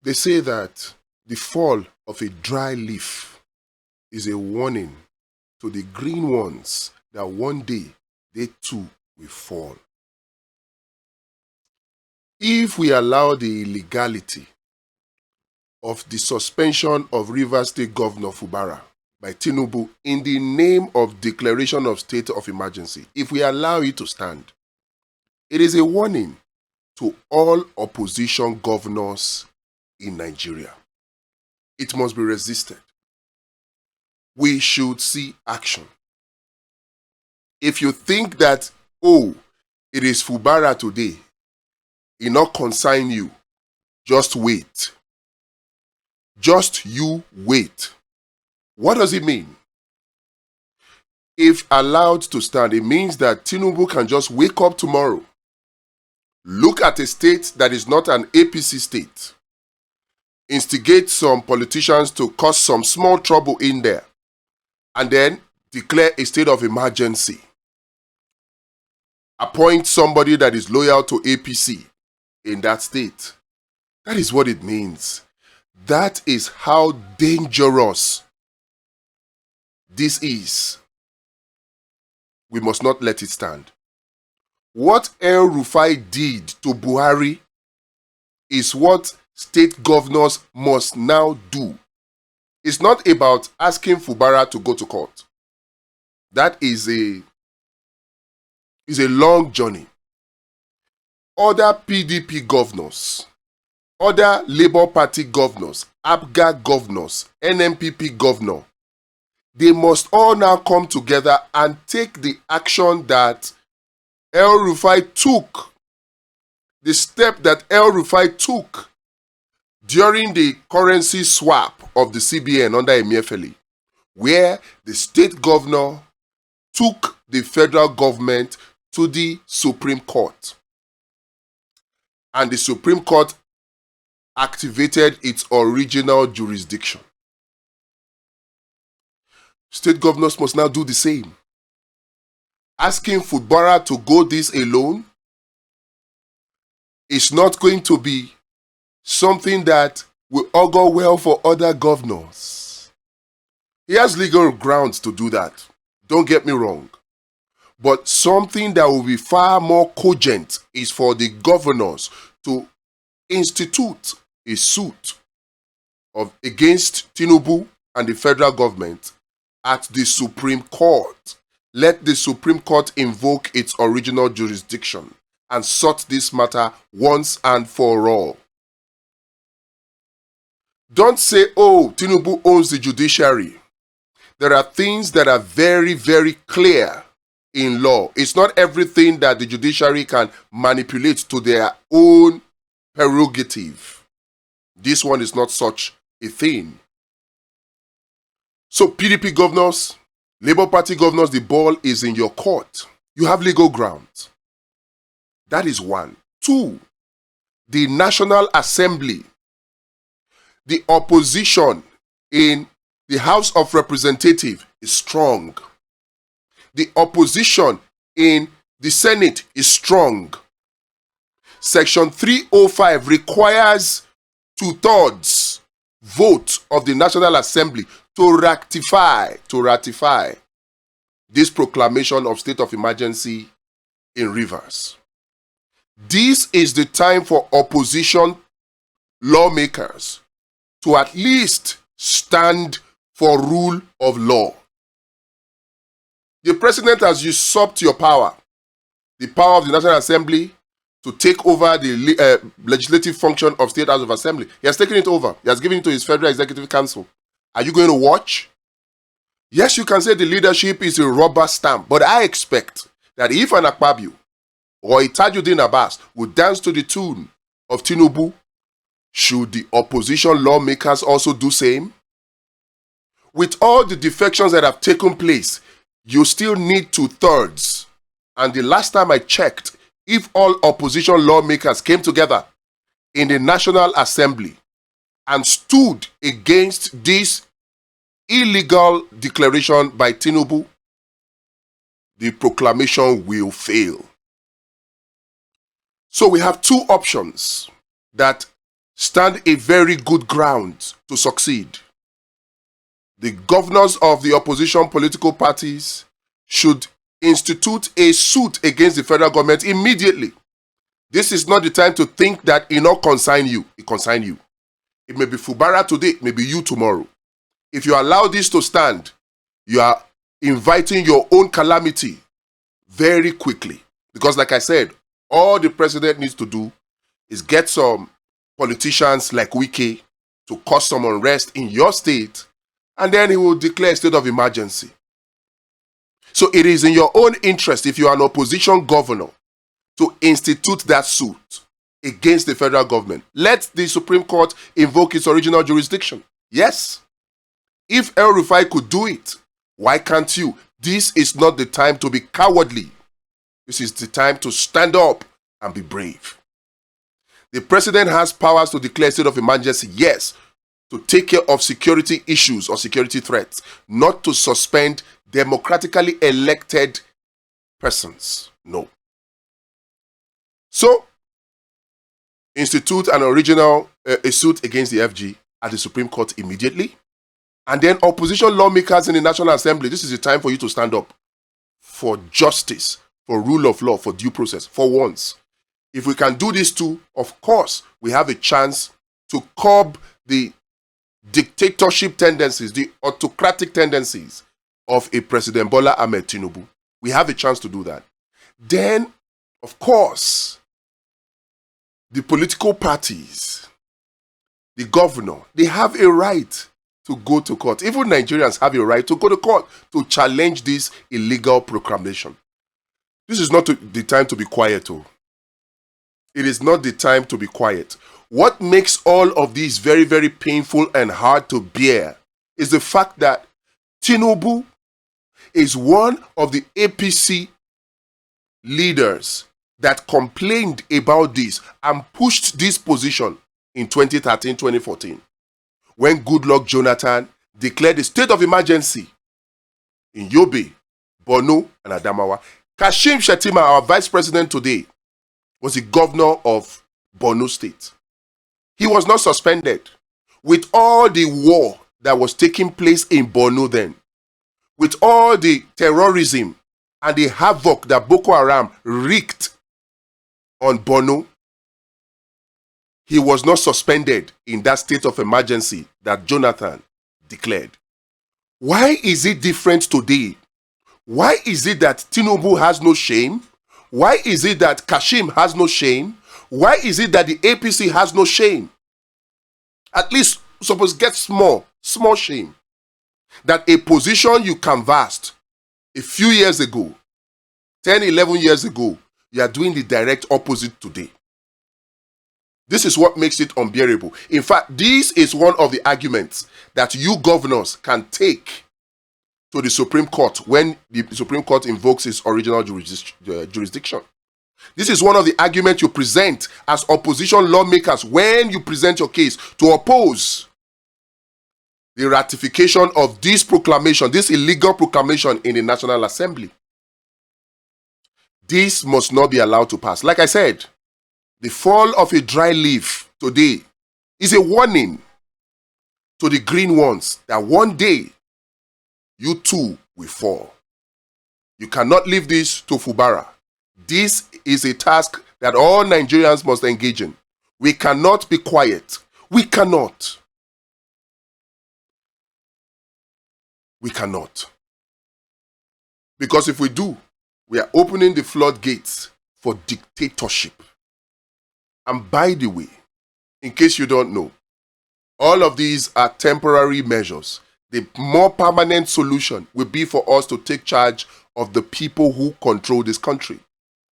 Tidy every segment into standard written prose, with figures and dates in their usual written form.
They say that the fall of a dry leaf is a warning to the green ones that one day they too will fall. If we allow the illegality of the suspension of Rivers State Governor Fubara by Tinubu in the name of declaration of state of emergency, if we allow it to stand, it is a warning to all opposition governors in Nigeria. It must be resisted. We should see action. If you think that, oh, it is Fubara today, it not concern you, just wait. Just you wait. What does it mean? If allowed to stand, it means that Tinubu can just wake up tomorrow, look at a state that is not an APC state, instigate some politicians to cause some small trouble in there, and then declare a state of emergency. Appoint somebody that is loyal to APC in that state. That is what it means. That is how dangerous this is. We must not let it stand. What El Rufai did to Buhari is what state governors must now do. It's not about asking Fubara to go to court. That is a long journey. Other PDP governors, other Labour Party governors, APGA governors, NNPP governor, they must all now come together and take the action that El Rufai took, the step that El Rufai took during the currency swap of the CBN under Emefiele, where the state governor took the federal government to the Supreme Court. And the Supreme Court activated its original jurisdiction. State governors must now do the same. Asking Fubara to go this alone is not going to be something that will augur well for other governors. He has legal grounds to do that. Don't get me wrong. But something that will be far more cogent is for the governors to institute a suit against Tinubu and the federal government at the Supreme Court. Let the Supreme Court invoke its original jurisdiction and sort this matter once and for all. Don't say, oh, Tinubu owns the judiciary. There are things that are very, very clear in law. It's not everything that the judiciary can manipulate to their own prerogative. This one is not such a thing. So PDP governors, Labour Party governors, the ball is in your court. You have legal grounds. That is one. Two, the National Assembly, the opposition in the House of Representatives is strong. The opposition in the Senate is strong. Section 305 requires 2/3 vote of the National Assembly to ratify this proclamation of state of emergency in Rivers. This is the time for opposition lawmakers to at least stand for rule of law. The president has usurped your power, the power of the National Assembly to take over the legislative function of State House of Assembly. He has taken it over. He has given it to his Federal Executive Council. Are you going to watch? Yes, you can say the leadership is a rubber stamp, but I expect that if an Akpabio or a Tajuddin Abbass would dance to the tune of Tinubu, should the opposition lawmakers also do same? With all the defections that have taken place, you still need 2/3. And the last time I checked, if all opposition lawmakers came together in the National Assembly and stood against this illegal declaration by Tinubu, the proclamation will fail. So we have two options that stand a very good ground to succeed. The governors of the opposition political parties should institute a suit against the federal government immediately. This is not the time to think that it not concern you. It concern you. It may be Fubara today, it may be you tomorrow. If you allow this to stand, you are inviting your own calamity very quickly. Because like I said, all the president needs to do is get some politicians like Wike to cause some unrest in your state, and then he will declare a state of emergency. So it is in your own interest, if you are an opposition governor, to institute that suit against the federal government. Let the Supreme Court invoke its original jurisdiction. Yes. If El-Rufai could do it, why can't you? This is not the time to be cowardly. This is the time to stand up and be brave. The president has powers to declare a state of emergency, yes, to take care of security issues or security threats, not to suspend democratically elected persons. No. So, institute an original a suit against the FG at the Supreme Court immediately. And then opposition lawmakers in the National Assembly, this is the time for you to stand up for justice, for rule of law, for due process, for once. If we can do this too, of course, we have a chance to curb the dictatorship tendencies, the autocratic tendencies of a President Bola Ahmed Tinubu. We have a chance to do that. Then, of course, the political parties, the governor, they have a right to go to court. Even Nigerians have a right to go to court to challenge this illegal proclamation. This is not the time to be quiet. It is not the time to be quiet. What makes all of these very, very painful and hard to bear is the fact that Tinubu is one of the APC leaders that complained about this and pushed this position in 2013, 2014, when Goodluck Jonathan declared a state of emergency in Yobe, Borno, and Adamawa. Kashim Shettima, our vice president today, was the governor of Borno State. He was not suspended. With all the war that was taking place in Borno then, with all the terrorism and the havoc that Boko Haram wreaked on Borno, he was not suspended in that state of emergency that Jonathan declared. Why is it different today? Why is it that Tinubu has no shame? Why is it that Kashim has no shame? Why is it that the APC has no shame? At least suppose get small shame. That a position you canvassed a few years ago, 10, 11 years ago, you are doing the direct opposite today. This is what makes it unbearable. In fact, this is one of the arguments that you governors can take to the Supreme Court when the Supreme Court invokes its original jurisdiction. This is one of the arguments you present as opposition lawmakers when you present your case to oppose the ratification of this proclamation, this illegal proclamation in the National Assembly. This must not be allowed to pass. Like I said, the fall of a dry leaf today is a warning to the green ones that one day you too will fall. You cannot leave this to Fubara. This is a task that all Nigerians must engage in. We cannot be quiet. We cannot. We cannot. Because if we do, we are opening the floodgates for dictatorship. And by the way, in case you don't know, all of these are temporary measures. The more permanent solution will be for us to take charge of the people who control this country.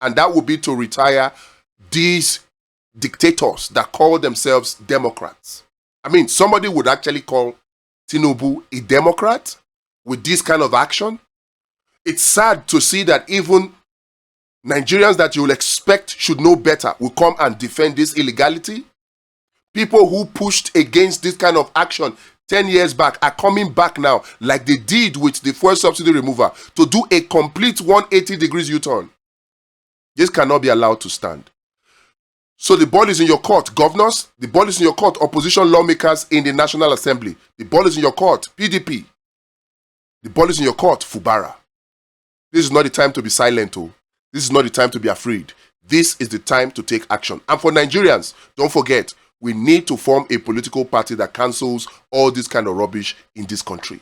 And that would be to retire these dictators that call themselves Democrats. I mean, somebody would actually call Tinubu a Democrat with this kind of action. It's sad to see that even Nigerians that you will expect should know better will come and defend this illegality. People who pushed against this kind of action 10 years back are coming back now, like they did with the fuel subsidy remover, to do a complete 180 degrees U-turn. This cannot be allowed to stand. So the ball is in your court, governors. The ball is in your court, opposition lawmakers in the National Assembly. The ball is in your court, PDP. The ball is in your court, Fubara. This is not the time to be silent, oh. This is not the time to be afraid. This is the time to take action. And for Nigerians, don't forget, we need to form a political party that cancels all this kind of rubbish in this country.